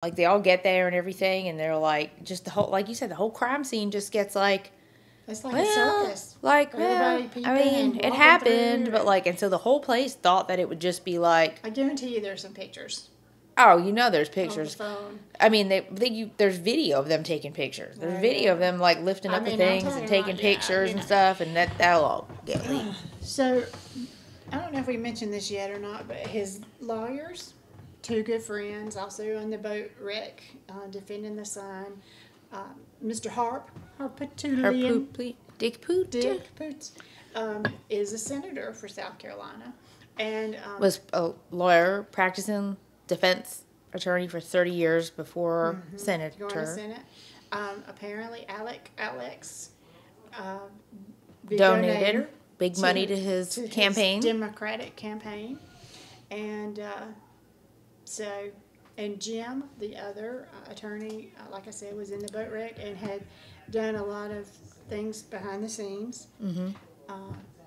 Like, they all get there and everything, and they're like, just the whole, like you said, the whole crime scene just gets like, It's like a well, circus. like, Everybody well, peeping I mean, and it walking happened, through but and- like, and so the whole place thought that it would just be like, I guarantee you there's some pictures oh, you know, there's on the pictures. phone. I mean, there's video of them taking pictures. There's Oh, video yeah. of them like lifting I up the mean, I'm things talking and taking about, yeah, pictures you and know. stuff, and that'll all get leaked. So, I don't know if we mentioned this yet or not, but his lawyers, two good friends, also on the boat wreck, defending the son. Mr. Harpatulian, Dick Poot Dick Poots, is a senator for South Carolina, and was a lawyer practicing defense attorney for 30 years before going to senator. Senate. Apparently, Alex Donated big money to his campaign. Democratic campaign, and and Jim, the other attorney, like I said, was in the boat wreck and had done a lot of things behind the scenes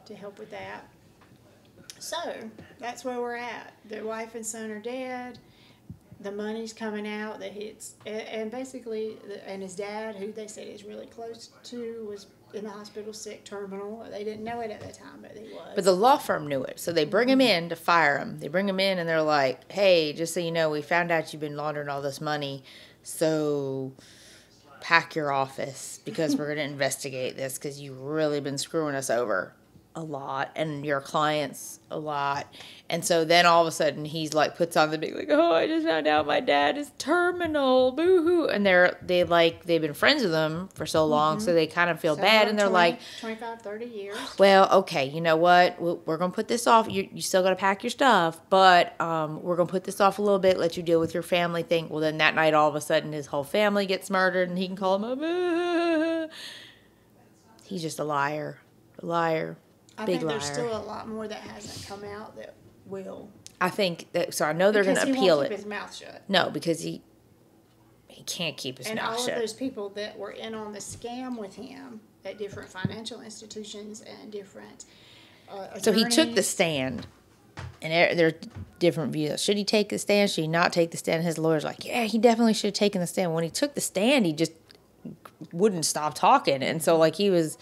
to help with that. So that's where we're at. The wife and son are dead. The money's coming out that and basically, and his dad, who they said he's really close to, was in the hospital sick, terminal. They didn't know it at the time, but he was. But the law firm knew it, so they bring him in to fire him. They bring him in and they're like, hey, just so you know, we found out you've been laundering all this money, so pack your office because we're going to investigate this because you've really been screwing us over a lot and your clients a lot. And so then all of a sudden he's like puts on the big like, oh, I just found out my dad is terminal, boo-hoo. And they've been friends with him for so long, so they kind of feel bad, and they're 20, like 25, 30 years. well, okay, you know what, we're going to put this off. You still got to pack your stuff, but we're going to put this off a little bit, let you deal with your family thing. Well, then that night all of a sudden his whole family gets murdered and he can call him up. He's just a liar. I Big think there's liar. still a lot more that hasn't come out that will. I think that, so I know they're going to Because he appeal won't keep it. his mouth shut. No, because he can't keep his And mouth all shut. of those people that were in on the scam with him at different financial institutions and different So he took the attorneys. stand, and there are different views. Should he take the stand? Should he not take the stand? His lawyer's like, yeah, he definitely should have taken the stand. When he took the stand, he just wouldn't stop talking. And so, like, he was...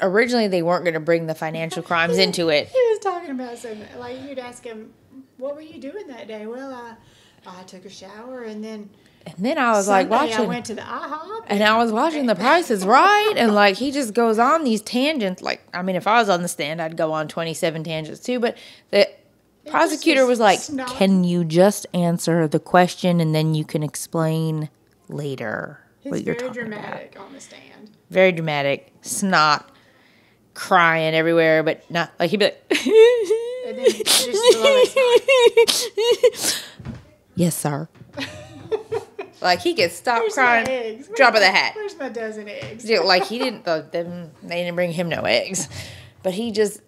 Originally, they weren't going to bring the financial crimes into it. He was talking about something. Like, you'd ask him, what were you doing that day? Well, I took a shower, and then... And then I was like Sunday I watching... went to the IHOP. And I was watching The Price is Right, and like he just goes on these tangents. Like, I mean, if I was on the stand, I'd go on 27 tangents too. But the prosecutor was like, snot. "Can you just answer the question and then you can explain later He's what you're very talking about?" dramatic on the stand. Very dramatic, snot, crying everywhere, but not like he'd be like, And then just blow his snot. "Yes, sir." Like he could stop Where's my crying, eggs? drop of the hat. Where's my dozen eggs? Yeah, like he didn't. They didn't bring him no eggs, but he just.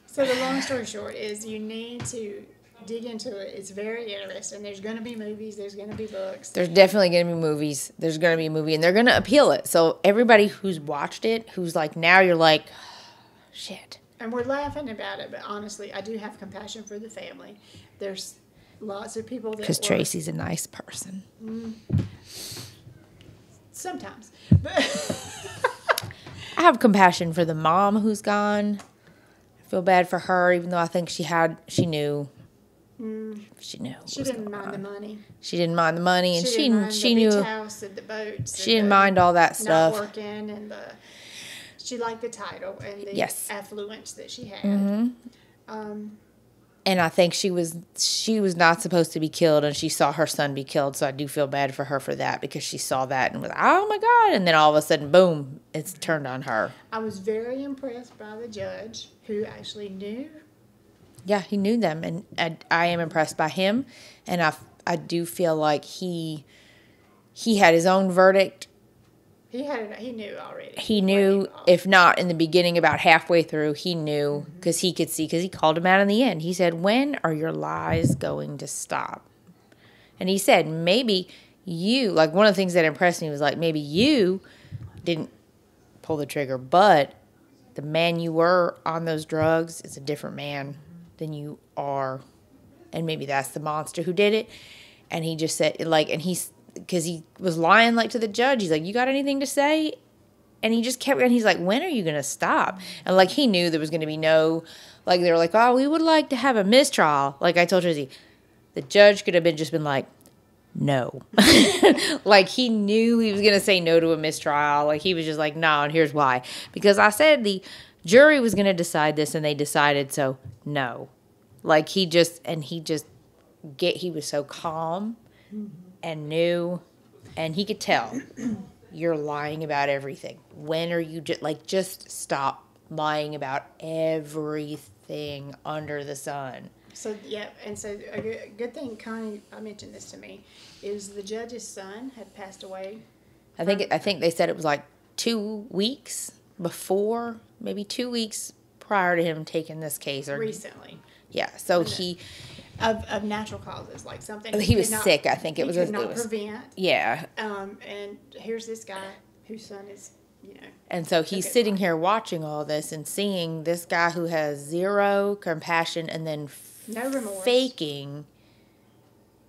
So the long story short is you need to dig into it. It's very interesting. There's going to be movies. There's going to be books. There's definitely going to be movies. There's going to be a movie, and they're going to appeal it. So everybody who's watched it, who's like now, you're like, shit. And we're laughing about it, but honestly, I do have compassion for the family. There's lots of people that Because were- Tracy's a nice person. sometimes, but I have compassion for the mom who's gone. I feel bad for her, even though I think she knew. She knew. she what was didn't going mind on. the money. She didn't mind the money, and She didn't mind she the knew. beach house and the boats. She and didn't the mind all that not stuff. working and she liked the title and the Yes. affluence that she had. And I think she was not supposed to be killed, and she saw her son be killed. So I do feel bad for her for that, because she saw that and was like, oh my God. And then all of a sudden, boom, it's turned on her. I was very impressed by the judge who actually knew. Yeah, he knew them, and I am impressed by him. And I do feel like he had his own verdict. He knew already. He knew, if not in the beginning, about halfway through, he knew, because he could see, because he called him out in the end. He said, when are your lies going to stop? And he said, maybe you, like one of the things that impressed me was like, maybe you didn't pull the trigger, but the man you were on those drugs is a different man than you are and maybe that's the monster who did it. And he just said, like, and because he was lying, like, to the judge. He's like, you got anything to say? And he just kept, and he's like, when are you going to stop? And, like, he knew there was going to be no, like, they were like, oh, we would like to have a mistrial. Like I told Tracy, the judge could have just been like, no. Like, he knew he was going to say no to a mistrial. Like, he was just like, no, and here's why. Because I said the jury was going to decide this, and they decided, so no. Like, he was so calm and knew, and he could tell, you're lying about everything. When are you just stop lying about everything under the sun. So, yeah, and so a good thing Connie mentioned this to me is the judge's son had passed away. I think they said it was like 2 weeks before, maybe 2 weeks prior to him taking this case. Or recently. Yeah, so he... Of natural causes, like something... He was sick, I think. It was prevent. Yeah. And here's this guy whose son is, And so he's sitting here watching all this and seeing this guy who has zero compassion and then no remorse, faking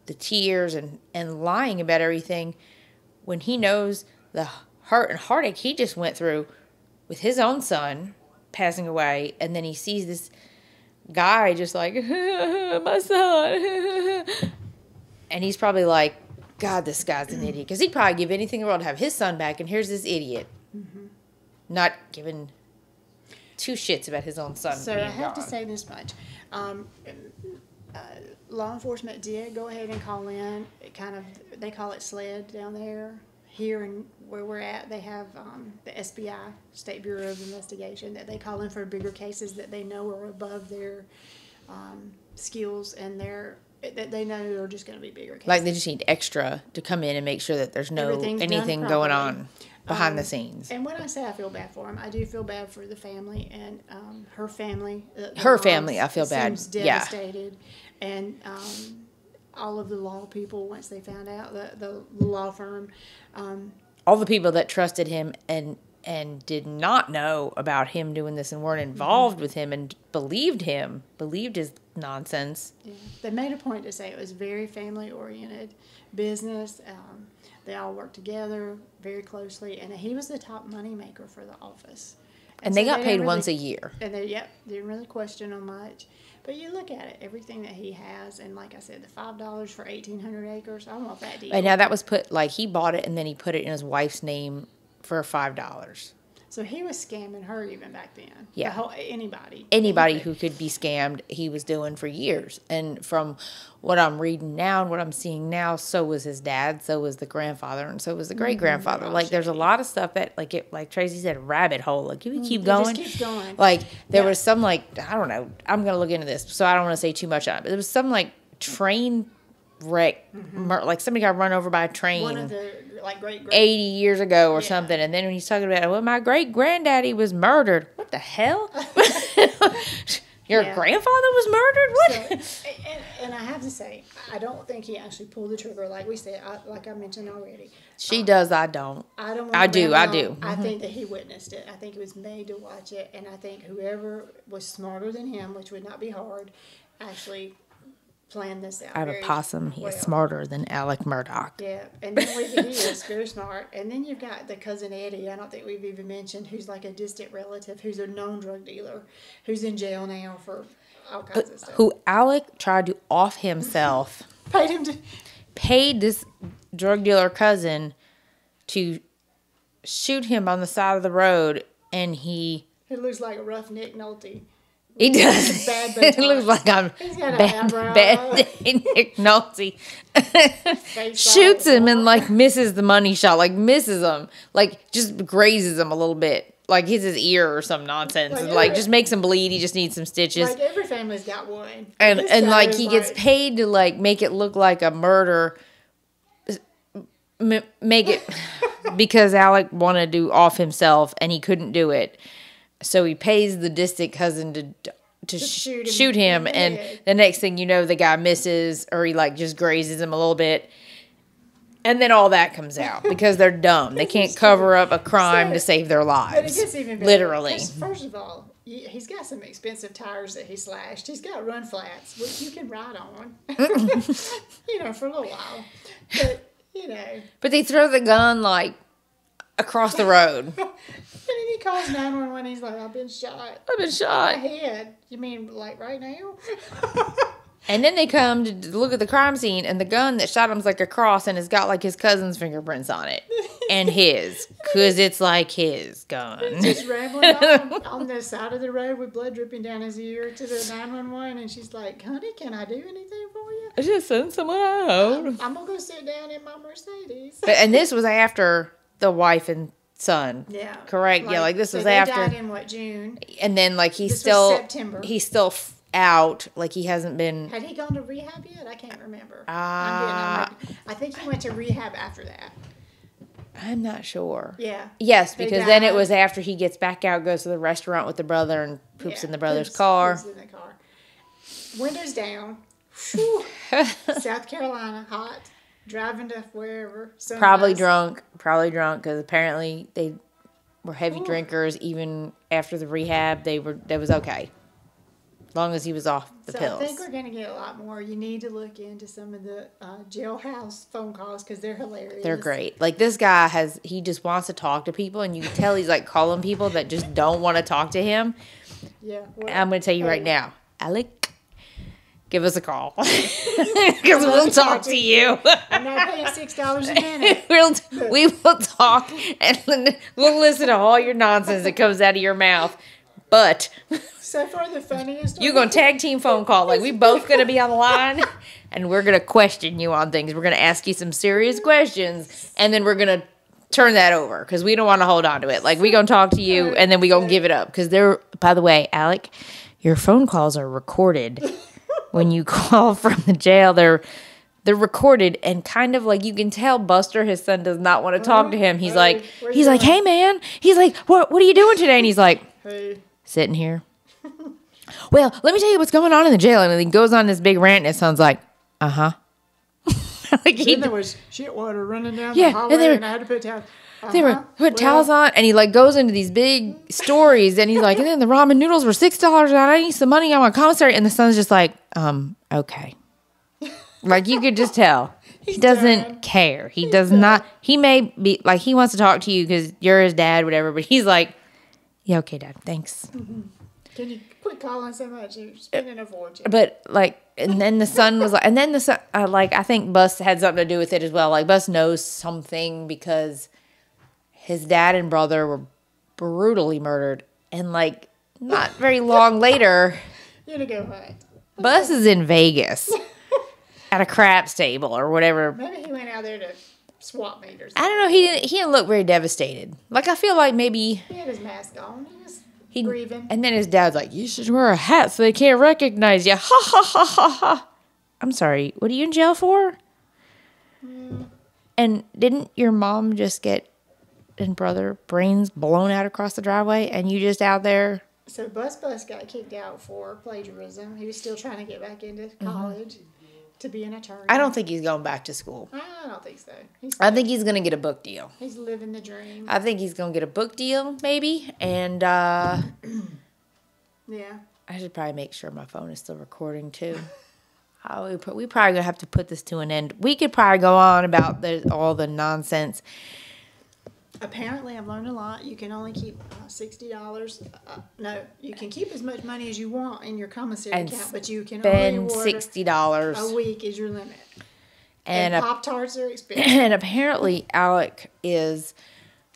the tears and lying about everything when he knows the hurt and heartache he just went through with his own son passing away. And then he sees this guy just like, my son. And he's probably like, God, this guy's an idiot. Because he'd probably give anything in the world to have his son back. And here's this idiot. Mm-hmm. Not giving two shits about his own son. So I have to say this much. Law enforcement did go ahead and call in. They call it SLED down there. Here and where we're at, they have the SBI, State Bureau of Investigation, that they call in for bigger cases that they know are above their skills and that they know are just going to be bigger cases. Like they just need extra to come in and make sure that there's anything going on behind the scenes. And when I say I feel bad for him, I do feel bad for the family and her family. Her family, I feel bad. Seems devastated, and all of the law people, once they found out, the law firm. All the people that trusted him and did not know about him doing this and weren't involved with him and believed his nonsense. Yeah. They made a point to say it was very family-oriented business. They all worked together very closely, and he was the top money maker for the office. And they got paid once a year. And they didn't really question him much. But you look at it, everything that he has, and like I said, the $5 for 1,800 acres, I want that deal. And now that was put, like, he bought it and then he put it in his wife's name for $5. So he was scamming her even back then. Yeah. Anybody who could be scammed, he was doing for years. And from what I'm reading now and what I'm seeing now, so was his dad, so was the grandfather, and so was the great-grandfather. Like, there's a lot of stuff that, like Tracy said, rabbit hole. Like, you keep going. It just keeps going. Like, there was some, like, I don't know. I'm going to look into this, so I don't want to say too much on it. But there was some, like, train wreck. Like, somebody got run over by a train. One of the, like, great 80 years ago or something. And then when he's talking about, well, my great-granddaddy was murdered. What the hell? Your grandfather was murdered? What? So, and I have to say, I don't think he actually pulled the trigger. Like we said, like I mentioned already. She does, I don't. I do. Mm-hmm. I think that he witnessed it. I think it was made to watch it. And I think whoever was smarter than him, which would not be hard, actually planned this out. I have a possum. He is smarter than Alec Murdaugh. Yeah, and then he is very smart. And then you've got the cousin Eddie. I don't think we've even mentioned, who's like a distant relative, who's a known drug dealer, who's in jail now for all kinds of stuff. Who Alec tried to off himself. Paid this drug dealer cousin to shoot him on the side of the road, and he looks like a roughneck Nolte. He does. It looks like I'm bad Nick Nolte. Shoots him and like misses the money shot. Like misses him. Like just grazes him a little bit. Like hits his ear or some nonsense. Like just makes him bleed. He just needs some stitches. Like every family's got one. And like he gets paid to like make it look like a murder. Make it because Alec wanted to off himself and he couldn't do it. So he pays the distant cousin to shoot him, and the next thing you know, the guy misses, or he like just grazes him a little bit, and then all that comes out because they're dumb. They can't cover up a crime to save their lives. But it gets even better. Literally. First of all, he's got some expensive tires that he slashed. He's got run flats, which you can ride on, for a little while. But, But they throw the gun, like, across the road. And then he calls 911. He's like, I've been shot. I've been shot. In the head. You mean, like, right now? And then they come to look at the crime scene, and the gun that shot him's like a cross, and it's got like his cousin's fingerprints on it. And his. Because it's like his gun. He's just rambling on the side of the road with blood dripping down his ear to the 911. And she's like, honey, can I do anything for you? I just sent someone out. I'm going to go sit down in my Mercedes. And this was after the wife and son. Yeah. Correct? Like this was they after. Died in what, June? And then like This was September. He's still out. Like he hasn't been. Had he gone to rehab yet? I can't remember. I think he went to rehab after that. I'm not sure. Yeah. Yes, because then it was after he gets back out, goes to the restaurant with the brother, and poops in the brother's car. Poops in the car. Windows down. South Carolina, hot. Driving to wherever. Probably drunk, because apparently they were heavy drinkers. Even after the rehab, that was okay. As long as he was off the pills. I think we're going to get a lot more. You need to look into some of the jailhouse phone calls because they're hilarious. They're great. Like this guy he just wants to talk to people, and you can tell he's like calling people that just don't want to talk to him. Yeah. Well, I'm going to tell you right now, Alec, give us a call because we'll talk to you. I'm not paying $6 a minute. We will talk, and we'll listen to all your nonsense that comes out of your mouth. But so far, the funniest. You're gonna tag team phone call. Like we both gonna be on the line, and we're gonna question you on things. We're gonna ask you some serious questions, and then we're gonna turn that over because we don't want to hold on to it. Like we gonna talk to you, and then we gonna give it up because they're. By the way, Alec, your phone calls are recorded. When you call from the jail, they're recorded, and kind of like you can tell Buster, his son, does not want to talk to him. He's like, hey man. He's like, what are you doing today? And he's like, hey. Sitting here. Well, let me tell you what's going on in the jail. And he goes on this big rant, and his son's like, uh-huh. Like then there was shit water running down the hallway, and I had to put towels. They were put towels on, and he like goes into these big stories, and he's like, and then the ramen noodles were $6, and I need some money on my commissary. And the son's just like, okay. Like you could just tell. He doesn't care. He does not. He may be like, he wants to talk to you because you're his dad, whatever, but he's like, yeah, okay, Dad, thanks. Mm-hmm. Can you quit calling so much? You're spending a fortune. But, like, and then the son was like, and then the son, like, I think Bus had something to do with it as well. Like, Bus knows something because his dad and brother were brutally murdered. And, like, not very long later, you're going to go what? Bus is in Vegas at a craps table or whatever. Maybe he went out there to swap meet or something. I don't know. He didn't look very devastated. Like, I feel like maybe he had his mask on. He was grieving. And then his dad's like, you should wear a hat so they can't recognize you. Ha, ha, ha, ha, ha. I'm sorry. What are you in jail for? And didn't your mom just get and brother brains blown out across the driveway and you just out there? So Bus got kicked out for plagiarism. He was still trying to get back into college. To be an attorney. I don't think he's going back to school. I don't think so. I think he's going to get a book deal. He's living the dream. I think he's going to get a book deal, maybe. And, yeah. I should probably make sure my phone is still recording, too. We probably going to have to put this to an end. We could probably go on about all the nonsense. Apparently, I've learned a lot. You can only keep $60. No, you can keep as much money as you want in your commissary account, but you can only spend $60 a week is your limit. And Pop-Tarts are expensive. And apparently, Alec is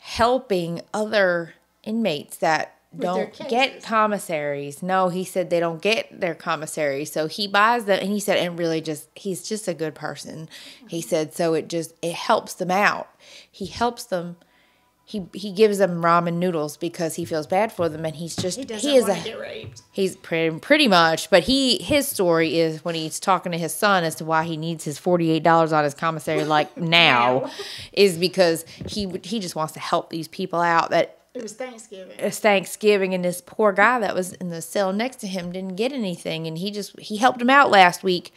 helping other inmates that don't get commissaries. No, he said they don't get their commissaries. So he buys them, and he said, and really he's just a good person. He said, so it helps them out. He helps them. He gives them ramen noodles because he feels bad for them, and he doesn't want to get raped. He's pretty much, but his story is when he's talking to his son as to why he needs his $48 on his commissary like now, is because he just wants to help these people out. That it was Thanksgiving. It's Thanksgiving, and this poor guy that was in the cell next to him didn't get anything, and he helped him out last week.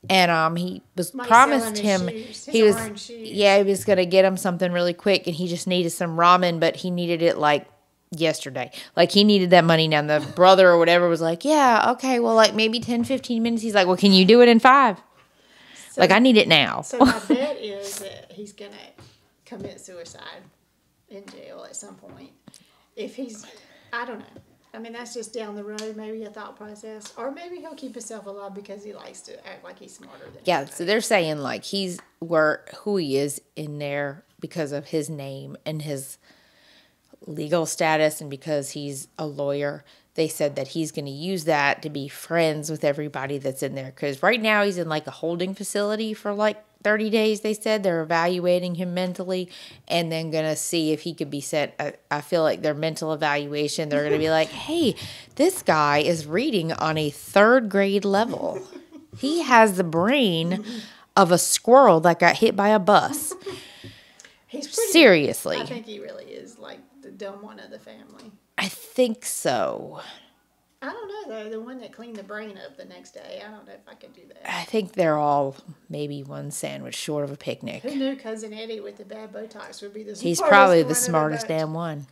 And he was promised him he was going to get him something really quick, and he just needed some ramen, but he needed it like yesterday. Like, he needed that money now. And the brother or whatever was like, yeah, okay, well, like, maybe 10, 15 minutes. He's like, well, can you do it in 5? So, like, I need it now. So my bet is that he's going to commit suicide in jail at some point. If he's, I don't know. I mean, that's just down the road, maybe a thought process. Or maybe he'll keep himself alive because he likes to act like he's smarter than everybody. So they're saying, like, he's who he is in there because of his name and his legal status, and because he's a lawyer. They said that he's going to use that to be friends with everybody that's in there. Because right now he's in, like, a holding facility for, like, 30 days, they said. They're evaluating him mentally and then going to see if he could be sent. I feel like their mental evaluation, they're going to be like, hey, this guy is reading on a 3rd grade level. He has the brain of a squirrel that got hit by a bus. Seriously. I think he really is like the dumb one of the family. I think so. I don't know, though. The one that cleaned the brain up the next day. I don't know if I could do that. I think they're all maybe one sandwich short of a picnic. Who knew Cousin Eddie with the bad Botox would be the smartest? He's probably the smartest damn one.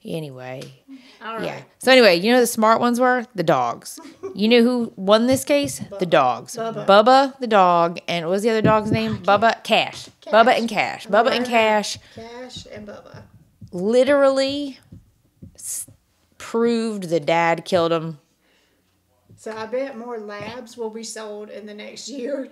Anyway. All right. Yeah. So anyway, you know who the smart ones were? The dogs. You knew who won this case? Bubba. The dogs. Bubba, the dog, and what was the other dog's name? Bubba? Cash. Bubba and Cash. Bubba and Cash. Cash and Bubba. Literally proved the dad killed him. So I bet more labs will be sold in the next year.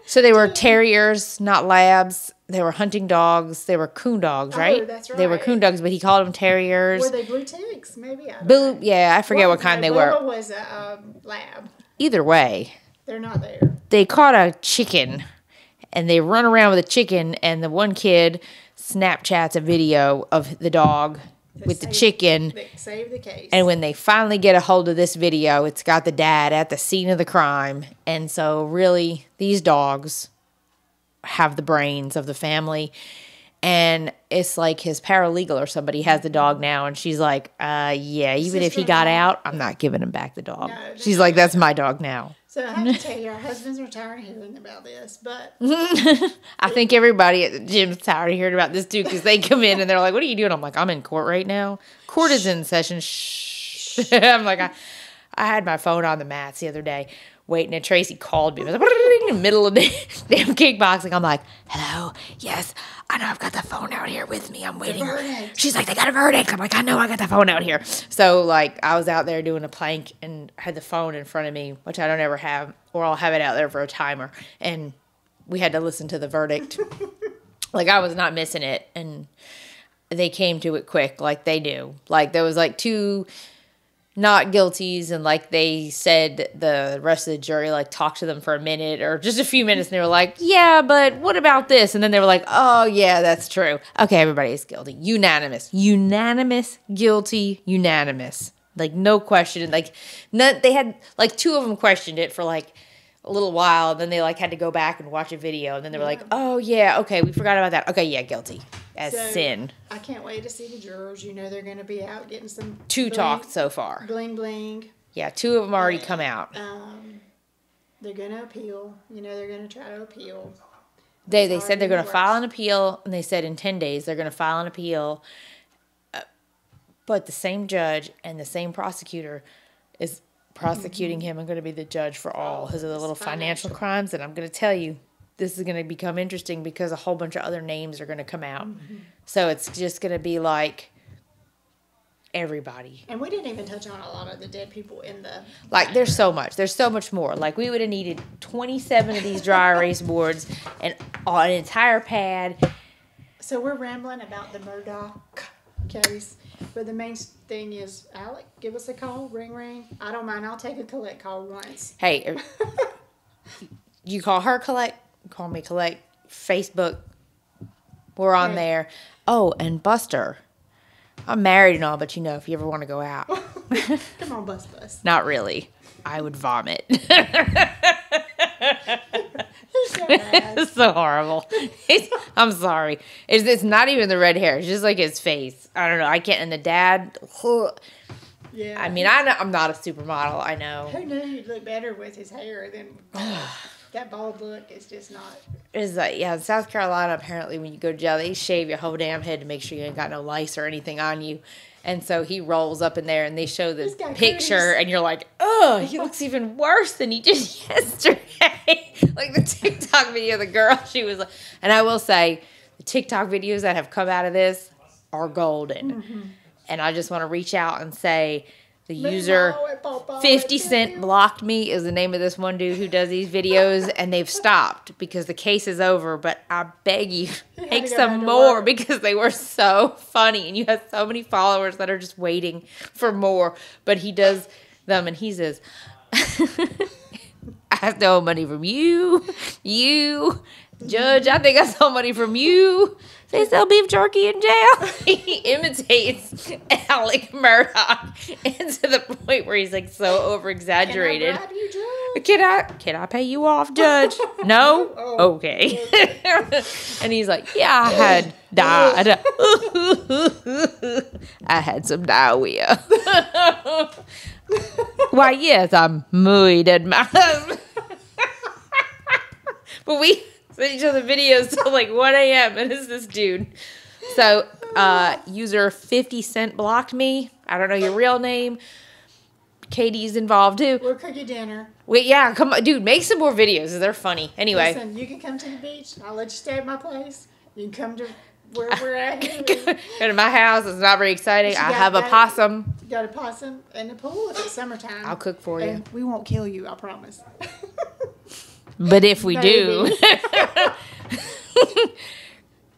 So they were terriers, not labs. They were hunting dogs. They were coon dogs, right? Oh, that's right. They were coon dogs, but he called them terriers. Were they blue ticks? Maybe. I don't know. Yeah, I forget what kind they were. Bubba was a lab. Either way. They're not there. They caught a chicken, and they run around with a chicken, and the one kid Snapchats a video of the dog with the chicken. Save the case. And when they finally get a hold of this video, it's got the dad at the scene of the crime. And so really, these dogs have the brains of the family. And it's like his paralegal or somebody has the dog now. And she's like, yeah, even if he got out, I'm not giving him back the dog. No, she's like, that's my dog now. So I have to tell you, our husbands are tired of hearing about this, but I think everybody at the gym's tired of hearing about this too, because they come in and they're like, what are you doing? I'm like, I'm in court right now. Court is in session. Shh. I'm like, I had my phone on the mats the other day waiting, and Tracy called me. It was like, in the middle of the damn kickboxing. I'm like, hello, yes, I know I've got the phone out here with me. I'm waiting. She's like, they got a verdict. I'm like, I know I got the phone out here. So, like, I was out there doing a plank and had the phone in front of me, which I don't ever have, or I'll have it out there for a timer. And we had to listen to the verdict. Like, I was not missing it. And they came to it quick, like they do. Like, there was, like, 2 not guilties, and like they said the rest of the jury like talked to them for a minute or just a few minutes, and they were like, yeah, but what about this? And then they were like, oh yeah, that's true. Okay, everybody is guilty. Unanimous guilty, unanimous, like no question. Like none, they had like 2 of them questioned it for like a little while, and then they like had to go back and watch a video, and then they were like, oh yeah, okay, we forgot about that. Okay, yeah, guilty as sin. I can't wait to see the jurors. You know they're going to be out getting some 2 talked so far. Bling bling. Yeah, 2 of them already come out. They're going to appeal. You know they're going to try to appeal. They said they're going to file an appeal, and they said in 10 days they're going to file an appeal. But the same judge and the same prosecutor is prosecuting him and going to be the judge for all his other little financial crimes. And I'm going to tell you, this is going to become interesting because a whole bunch of other names are going to come out. Mm-hmm. So it's just going to be like everybody. And we didn't even touch on a lot of the dead people in the... Like, there's so much. There's so much more. Like, we would have needed 27 of these dry erase boards and an entire pad. So we're rambling about the Murdaugh case. But the main thing is, Alec, give us a call. Ring, ring. I don't mind. I'll take a collect call once. Hey, you call her collect, call me collect. Facebook, we're on there. Oh, and Buster. I'm married and all, but you know, if you ever want to go out. Come on, Bus. Not really. I would vomit. It's so horrible. I'm sorry. It's not even the red hair. It's just like his face. I don't know. I can't. And the dad. Yeah. I mean, I'm not a supermodel. I know. Who knew he'd look better with his hair than that bald look is just not. It's like, yeah, in South Carolina, apparently when you go to jail, they shave your whole damn head to make sure you ain't got no lice or anything on you. And so he rolls up in there and they show the picture cooties. and you're like, oh, he looks even worse than he did yesterday. Like the TikTok video of the girl, she was like, and I will say, the TikTok videos that have come out of this are golden. Mm-hmm. And I just want to reach out and say, the user 50 Cent blocked me is the name of this one dude who does these videos, and they've stopped because the case is over. But I beg you, make some more because they were so funny, and you have so many followers that are just waiting for more. But he does them, and he says, I stole money from you, Judge, I think I stole money from you. They sell beef jerky in jail. He imitates Alec Murdaugh, and to the point where he's like so over exaggerated. Can I bribe you, Judge? Can I pay you off, Judge? No? Okay. And he's like, yeah, I had died. I had some diarrhea. Why, yes, I'm moody at my husband. But we send each other videos till like 1 a.m. and it's this dude. So, user 50 Cent blocked me. I don't know your real name. Katie's involved too. We'll cook you dinner. Wait, yeah, come on, dude, make some more videos. They're funny. Anyway. Listen, you can come to the beach. I'll let you stay at my place. You can come to where we're at here. Go to my house. It's not very exciting. I have a possum. You got a possum in the pool if it's summertime. I'll cook for you. And we won't kill you, I promise. But if we do,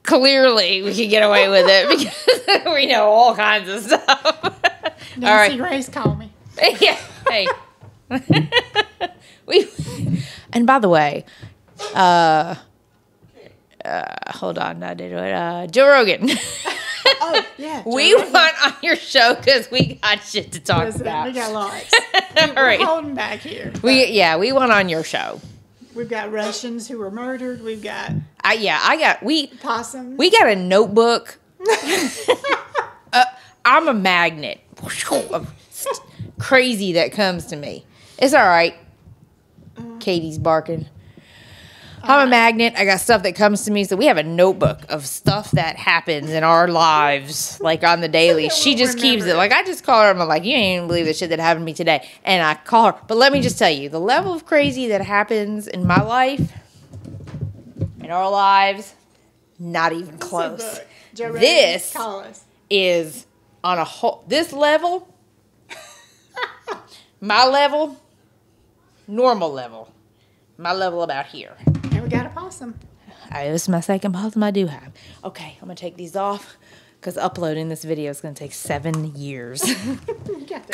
clearly we can get away with it because we know all kinds of stuff. Nancy Grace, call me. Yeah. Hey. And by the way, hold on, I did it. Joe Rogan. Oh yeah. We want on your show because we got shit to talk about. We got lots. All right. We're holding back here. We want on your show. We've got Russians who were murdered. We've got possums. We got a notebook. I'm a magnet of crazy that comes to me. It's all right. Katie's barking. I'm a magnet. I got stuff that comes to me. So we have a notebook of stuff that happens in our lives, like on the daily. She just keeps it. Like, I just call her. I'm like, you ain't even believe the shit that happened to me today. And I call her. But let me just tell you, the level of crazy that happens in my life, in our lives, not even close. This is on a whole, this level, my level, normal level, my level about here. And we got a possum. This is my second possum I do have. Okay, I'm going to take these off because uploading this video is going to take 7 years. You got that.